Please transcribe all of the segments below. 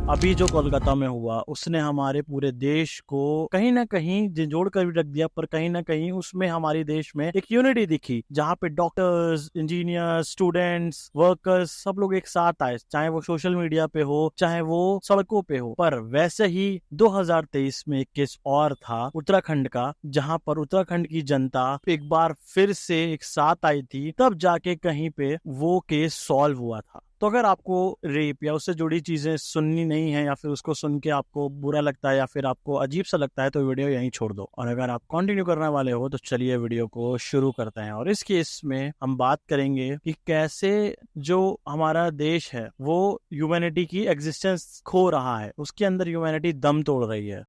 अभी जो कोलकाता में हुआ उसने हमारे पूरे देश को कहीं ना कहीं झंझोड़ कर भी रख दिया, पर कहीं ना कहीं उसमें हमारी देश में एक यूनिटी दिखी, जहाँ पे डॉक्टर्स, इंजीनियर्स, स्टूडेंट्स, वर्कर्स सब लोग एक साथ आए, चाहे वो सोशल मीडिया पे हो चाहे वो सड़कों पे हो। पर वैसे ही 2023 में एक केस और था उत्तराखंड का, जहाँ पर उत्तराखंड की जनता एक बार फिर से एक साथ आई थी, तब जाके कहीं पे वो केस सॉल्व हुआ था। तो अगर आपको रेप या उससे जुड़ी चीजें सुननी नहीं है, या फिर उसको सुन के आपको बुरा लगता है या फिर आपको अजीब सा लगता है, तो वीडियो यहीं छोड़ दो। और अगर आप कंटिन्यू करने वाले हो तो चलिए वीडियो को शुरू करते हैं। और इस केस में हम बात करेंगे कि कैसे जो हमारा देश है वो ह्यूमैनिटी की एग्जिस्टेंस खो रहा है, उसके अंदर ह्यूमैनिटी दम तोड़ रही है।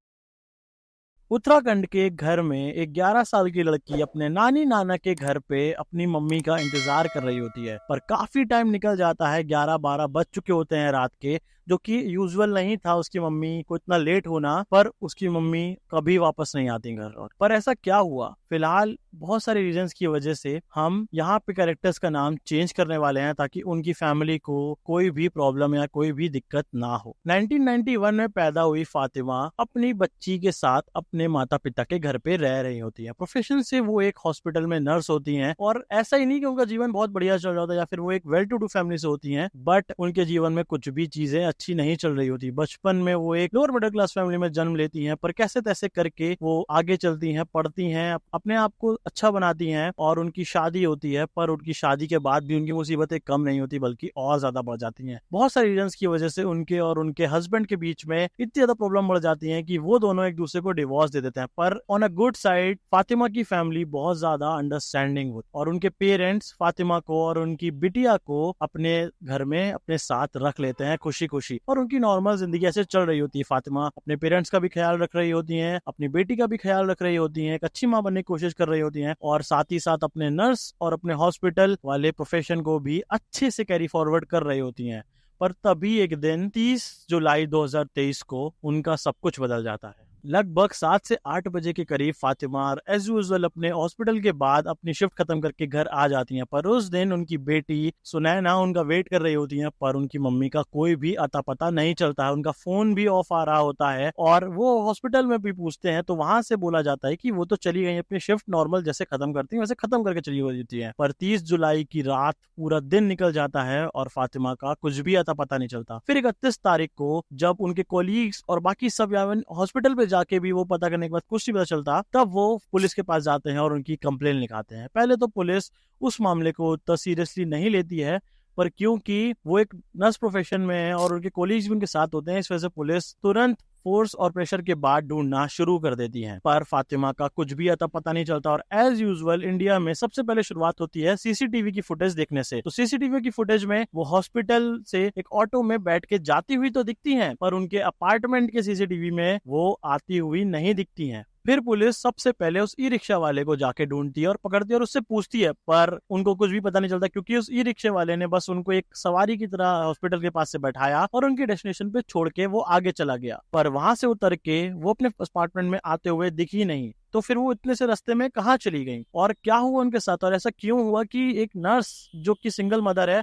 उत्तराखंड के एक घर में एक 11 साल की लड़की अपने नानी नाना के घर पे अपनी मम्मी का इंतजार कर रही होती है, पर काफी टाइम निकल जाता है, 11-12 बज चुके होते हैं रात के, जो कि यूजुअल नहीं था उसकी मम्मी को इतना लेट होना। पर उसकी मम्मी कभी वापस नहीं आती घर। और पर ऐसा क्या हुआ, फिलहाल बहुत सारे रीजंस की वजह से हम यहाँ पे कैरेक्टर्स का नाम चेंज करने वाले हैं, ताकि उनकी फैमिली को कोई भी प्रॉब्लम या कोई भी दिक्कत ना हो। 1991 में पैदा हुई फातिमा अपनी बच्ची के साथ अपने माता पिता के घर पे रह रही होती है। प्रोफेशन से वो एक हॉस्पिटल में नर्स होती हैं, और ऐसा ही नहीं कि उनका जीवन बहुत बढ़िया चल रहा होता है या फिर वो एक वेल टू डू फैमिली से होती हैं, बट उनके जीवन में कुछ भी चीजें अच्छी नहीं चल रही होती। बचपन में वो एक लोअर मिडिल क्लास फैमिली में जन्म लेती हैं, पर कैसे तैसे करके वो आगे चलती हैं, पढ़ती हैं, अपने आप को अच्छा बनाती हैं, और उनकी शादी होती है। पर उनकी शादी के बाद भी उनकी मुसीबतें कम नहीं होती, बल्कि और ज्यादा बढ़ जाती हैं। बहुत सारे रीजंस की वजह से उनके और उनके हस्बैंड के बीच में इतनी ज्यादा प्रॉब्लम बढ़ जाती है कि वो दोनों एक दूसरे को डिवोर्स दे देते हैं। पर on a good side Fatima की फैमिली बहुत ज्यादा अंडरस्टैंडिंग होती, और उनके पेरेंट्स फातिमा को और उनकी बिटिया को अपने घर में अपने साथ रख लेते हैं खुशी खुशी, और उनकी नॉर्मल जिंदगी ऐसे चल रही होती है। फातिमा अपने पेरेंट्स का भी ख्याल रख रही होती हैं, अपनी बेटी का भी ख्याल रख रही होती हैं, एक अच्छी माँ बनने की कोशिश कर रही होती हैं, और साथ ही साथ अपने नर्स और अपने हॉस्पिटल वाले प्रोफेशन को भी अच्छे से कैरी फॉरवर्ड कर रही होती हैं। पर तभी एक दिन 30 जुलाई 2023 को उनका सब कुछ बदल जाता है। लगभग 7 से 8 बजे के करीब फातिमा एज यूजुअल अपने हॉस्पिटल के बाद अपनी शिफ्ट खत्म करके घर आ जाती हैं। पर उस दिन उनकी बेटी सुनैना उनका वेट कर रही होती हैं, पर उनकी मम्मी का कोई भी अता पता नहीं चलता है। उनका फोन भी ऑफ आ रहा होता है, और वो हॉस्पिटल में भी पूछते हैं तो वहां से बोला जाता है कि वो तो चली गई, अपनी शिफ्ट नॉर्मल जैसे खत्म करती है वैसे खत्म करके चली होती है। पर 30 जुलाई की रात पूरा दिन निकल जाता है और फातिमा का कुछ भी अता पता नहीं चलता। फिर 31 तारीख को जब उनके कोलीग्स और बाकी सब हॉस्पिटल पे जाके भी वो पता करने के बाद कुछ नहीं पता चलता, तब वो पुलिस के पास जाते हैं और उनकी कंप्लेन लिखाते हैं। पहले तो पुलिस उस मामले को उतना सीरियसली नहीं लेती है, पर क्योंकि वो एक नर्स प्रोफेशन में है और उनके कोलीग्स भी उनके साथ होते हैं, इस वजह से पुलिस तुरंत फोर्स और प्रेशर के बाद ढूंढना शुरू कर देती है। पर फातिमा का कुछ भी अता पता नहीं चलता, और एज यूजुअल इंडिया में सबसे पहले शुरुआत होती है सीसीटीवी की फुटेज देखने से। तो सीसीटीवी की फुटेज में वो हॉस्पिटल से एक ऑटो में बैठ के जाती हुई तो दिखती हैं, पर उनके अपार्टमेंट के सीसीटीवी में वो आती हुई नहीं दिखती हैं। फिर पुलिस सबसे पहले उस ई रिक्शा वाले को जाके ढूंढती है और पकड़ती है और उससे पूछती है, पर उनको कुछ भी पता नहीं चलता, क्योंकि उस ई रिक्शे वाले ने बस उनको एक सवारी की तरह हॉस्पिटल के पास से बैठाया और उनकी डेस्टिनेशन पे छोड़ के वो आगे चला गया। पर वहां से उतर के वो अपने अपार्टमेंट में आते हुए दिखी नहीं। तो फिर वो इतने से रास्ते में कहाँ चली गई और क्या हुआ उनके साथ, और ऐसा क्यों हुआ कि एक नर्स जो कि सिंगल मदर है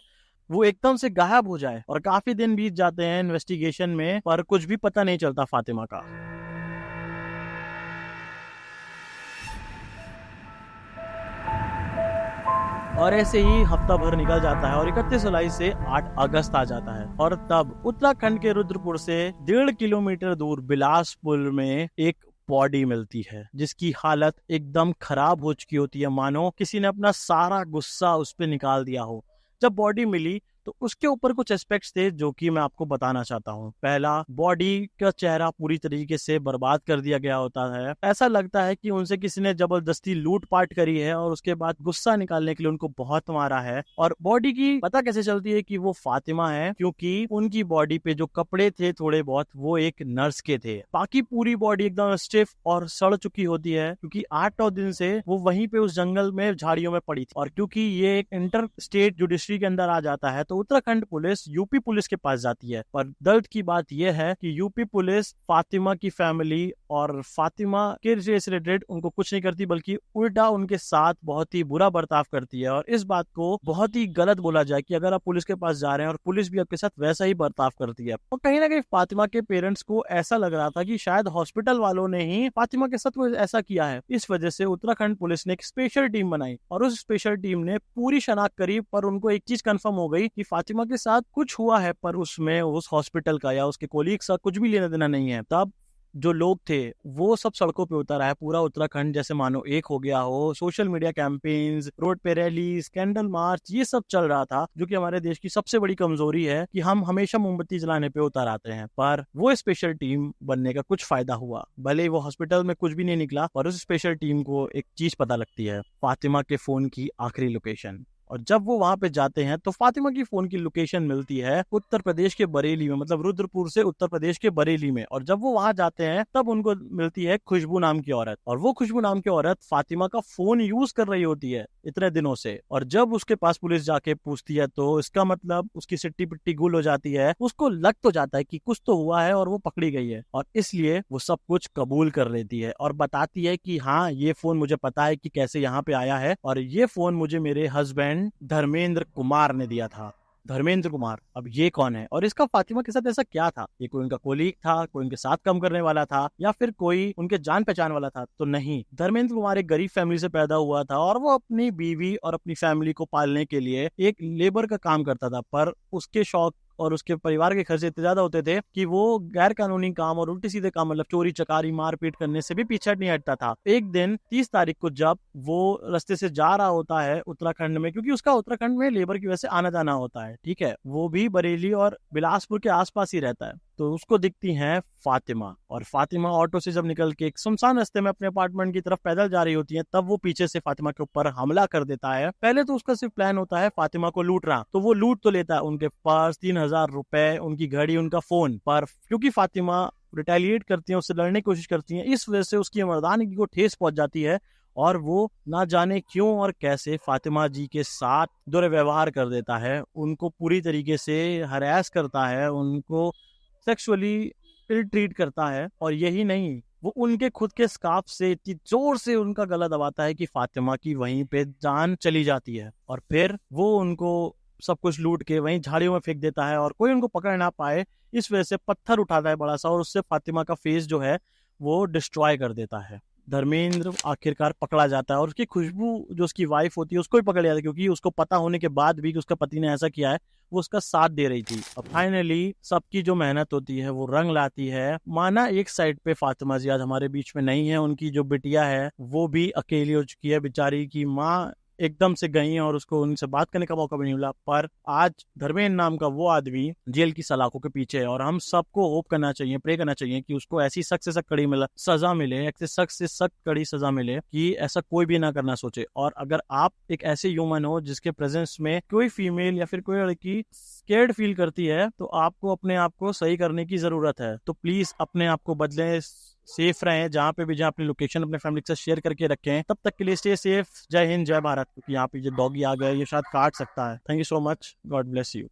वो एकदम से गायब हो जाए। और काफी दिन बीत जाते हैं इन्वेस्टिगेशन में, पर कुछ भी पता नहीं चलता फातिमा का। और ऐसे ही हफ्ता भर निकल जाता है और 31 जुलाई से 8 अगस्त आ जाता है, और तब उत्तराखंड के रुद्रपुर से 1.5 किलोमीटर दूर बिलासपुर में एक बॉडी मिलती है, जिसकी हालत एकदम खराब हो चुकी होती है, मानो किसी ने अपना सारा गुस्सा उस पर निकाल दिया हो। जब बॉडी मिली तो उसके ऊपर कुछ एस्पेक्ट्स थे जो कि मैं आपको बताना चाहता हूँ। पहला, बॉडी का चेहरा पूरी तरीके से बर्बाद कर दिया गया होता है। ऐसा लगता है कि उनसे किसी ने जबरदस्ती लूटपाट करी है और उसके बाद गुस्सा निकालने के लिए उनको बहुत मारा है। और बॉडी की पता कैसे चलती है कि वो फातिमा है, क्योंकि उनकी बॉडी पे जो कपड़े थे थोड़े बहुत वो एक नर्स के थे। बाकी पूरी बॉडी एकदम स्टिफ और सड़ चुकी होती है, क्योंकि 8-9 दिन से वो वहीं पे उस जंगल में झाड़ियों में पड़ी थी। और क्योंकि ये एक इंटर स्टेट जुडिशरी के अंदर आ जाता है, तो उत्तराखंड पुलिस यूपी पुलिस के पास जाती है। पर दर्द की बात यह है कि यूपी पुलिस फातिमा की फैमिली और फातिमा के रिलेटेड उनको कुछ नहीं करती, बल्कि उल्टा उनके साथ बहुत ही बुरा बर्ताव करती है। और इस बात को बहुत ही गलत बोला जाए कि अगर आप पुलिस के पास जा रहे हैं और पुलिस भी आपके साथ वैसा ही बर्ताव करती है। और कहीं ना कहीं फातिमा के पेरेंट्स को ऐसा लग रहा था कि शायद हॉस्पिटल वालों ने ही फातिमा के साथ कोई ऐसा किया है। इस वजह से उत्तराखंड पुलिस ने एक स्पेशल टीम बनाई और उस स्पेशल टीम ने पूरी शनाख्त करी, पर उनको एक चीज कंफर्म हो गई कि फातिमा के साथ कुछ हुआ है, पर उसमें उस हॉस्पिटल का या उसके कोलीग का कुछ भी लेना देना नहीं है। तब जो लोग थे वो सब सड़कों पे उतर आए, पूरा उत्तराखंड जैसे मानो एक हो गया हो। सोशल मीडिया कैंपेन्स, रोड पे रैलीज, कैंडल मार्च, ये सब चल रहा था, जो कि हमारे देश की सबसे बड़ी कमजोरी है कि हम हमेशा मोमबत्ती जलाने पे उतर आते हैं। पर वो स्पेशल टीम बनने का कुछ फायदा हुआ, भले ही वो हॉस्पिटल में कुछ भी नहीं निकला, पर उस स्पेशल टीम को एक चीज पता लगती है, फातिमा के फोन की आखिरी लोकेशन। और जब वो वहां पे जाते हैं तो फातिमा की फोन की लोकेशन मिलती है उत्तर प्रदेश के बरेली में, मतलब रुद्रपुर से उत्तर प्रदेश के बरेली में। और जब वो वहां जाते हैं तब उनको मिलती है खुशबू नाम की औरत, और वो खुशबू नाम की औरत फातिमा का फोन यूज कर रही होती है इतने दिनों से। और जब उसके पास पुलिस जाके पूछती है तो इसका मतलब उसकी सिट्टी पिट्टी गुल हो जाती है, उसको लग तो जाता है कि कुछ तो हुआ है और वो पकड़ी गई है, और इसलिए वो सब कुछ कबूल कर लेती है और बताती है कि हाँ, ये फोन मुझे पता है कि कैसे यहाँ पे आया है, और ये फोन मुझे मेरे हस्बैंड धर्मेंद्र कुमार ने दिया था। धर्मेंद्र कुमार, अब ये कौन है और इसका फातिमा के साथ ऐसा क्या था? ये कोई उनका कोलीग था, कोई उनके साथ काम करने वाला था, या फिर कोई उनके जान पहचान वाला था? तो नहीं, धर्मेंद्र कुमार एक गरीब फैमिली से पैदा हुआ था और वो अपनी बीवी और अपनी फैमिली को पालने के लिए एक लेबर का काम करता था। पर उसके शौक और उसके परिवार के खर्चे इतने ज्यादा होते थे कि वो गैर कानूनी काम और उल्टे सीधे काम, मतलब चोरी चकारी मारपीट करने से भी पीछे नहीं हटता था। एक दिन 30 तारीख को जब वो रास्ते से जा रहा होता है उत्तराखंड में, क्योंकि उसका उत्तराखंड में लेबर की वजह से आना जाना होता है, ठीक है, वो भी बरेली और बिलासपुर के आसपास ही रहता है, तो उसको दिखती है फातिमा। और फातिमा ऑटो से जब निकल के एक सुनसान रास्ते में अपने अपार्टमेंट की तरफ पैदल जा रही होती है, तब वो पीछे से फातिमा के ऊपर हमला कर देता है। पहले तो उसका सिर्फ प्लान होता है फातिमा को लूटना, तो वो लूट तो लेता है उनके पास 3000 रुपए, उनकी घड़ी, उनका फोन। पर क्योंकि फातिमा रिटेलिएट करती है, उससे लड़ने की कोशिश करती है, इस वजह से उसकी मर्दानगी को ठेस पहुंच जाती है और वो ना जाने क्यों और कैसे फातिमा जी के साथ दुर्व्यवहार कर देता है, उनको पूरी तरीके से हरास करता है, उनको सेक्सुअली इल ट्रीट करता है। और यही नहीं, वो उनके खुद के स्कार्फ से इतनी जोर से उनका गला दबाता है कि फातिमा की वहीं पे जान चली जाती है। और फिर वो उनको सब कुछ लूट के वहीं झाड़ियों में फेंक देता है और कोई उनको पकड़ ना पाए, इस वजह से पत्थर उठाता है बड़ा सा और उससे फातिमा का फेस जो है वो डिस्ट्रॉय कर देता है। धर्मेंद्र आखिरकार पकड़ा जाता है और उसकी खुशबू जो उसकी वाइफ होती है उसको भी पकड़ लिया था, क्योंकि उसको पता होने के बाद भी कि उसका पति ने ऐसा किया है, वो उसका साथ दे रही थी। और फाइनली सबकी जो मेहनत होती है वो रंग लाती है। माना एक साइड पे फातिमा जी आज हमारे बीच में नहीं है, उनकी जो बिटिया है वो भी अकेली हो चुकी है, बेचारी की माँ एकदम से गई है और उसको उनसे बात करने का मौका भी नहीं मिला। पर आज धर्मेंद्र नाम का वो आदमी जेल की सलाखों के पीछे है और हम सबको होप करना चाहिए, प्रे करना चाहिए कि उसको ऐसी सख्त से सख्त कड़ी सजा मिले, ऐसे सख्त से सख्त कड़ी सजा मिले कि ऐसा कोई भी ना करना सोचे। और अगर आप एक ऐसे ह्यूमन हो जिसके प्रेजेंस में कोई फीमेल या फिर कोई लड़की स्केर्ड फील करती है, तो आपको अपने आप को सही करने की जरूरत है। तो प्लीज अपने आप को बदलें, सेफ रहें, जहाँ पे भी जहाँ अपनी लोकेशन अपने फैमिली के साथ शेयर करके रखें। तब तक के लिए स्टे सेफ। जय हिंद, जय भारत। क्योंकि यहाँ पे जो डॉगी आ गया ये शायद काट सकता है। Thank you so much, God bless you.